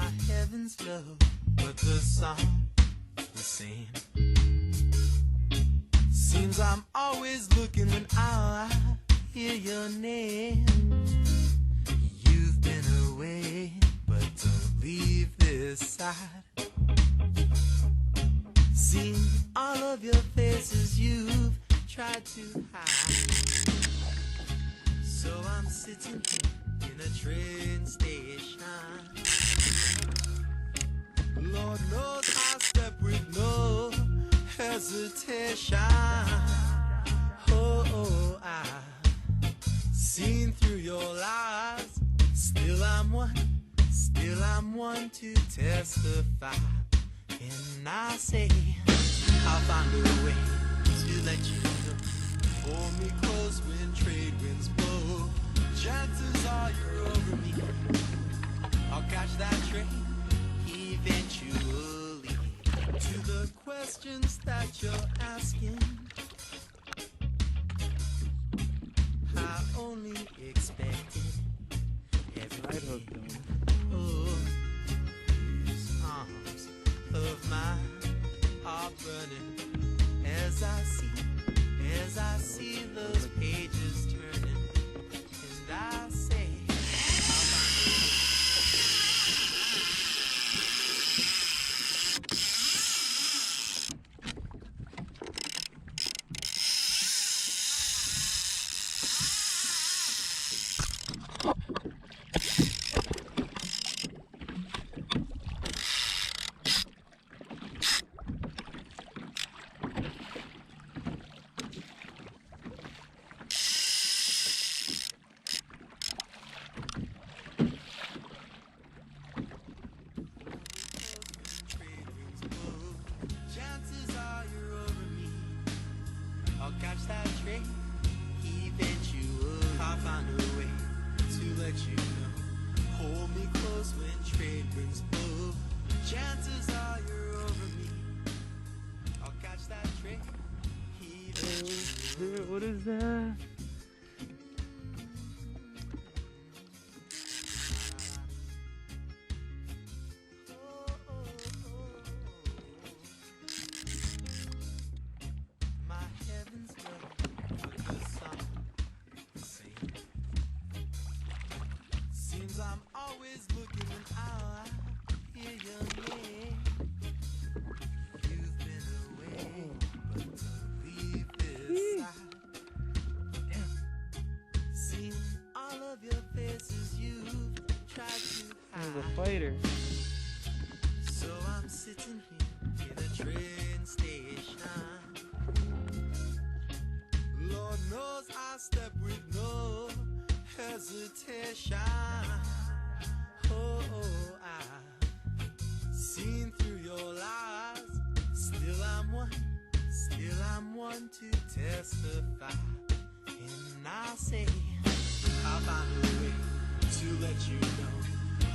My heavens glow, but the song the same. Seems I'm always looking when I hear your name. You've been away, but don't leave this side. Seen all of your faces you've tried to hide. So I'm sitting here in a train station. Lord knows I step with no hesitation. Oh, I've seen through your lies. Still I'm one to testify. And I say, I'll find a way to let you know. Hold me close when trade winds blow. Chances are you're over me. I'll catch that train eventually. To the questions that you're asking, I only expected everything. Oh, these arms of mine are burning as I see those pages turning, and I say, chances are you're over me. I'll catch that train eventually. I'll find a way to let you know. Hold me close when trade winds blow. Chances are you're over me. I'll catch that train eventually. What is that? Seems I'm always looking when I hear your name. You've been away, but don't leave this side. Seen all of your faces you've tried to hide. He's a fighter. So I'm sitting here in a train station. Lord knows I step with no hesitation. Oh, I've seen through your lies. Still I'm one to testify. And I say, I'll find a way to let you know.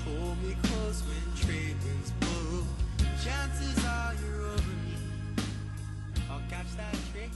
Hold me close when trade winds blow. Chances are you're over me. I'll catch that train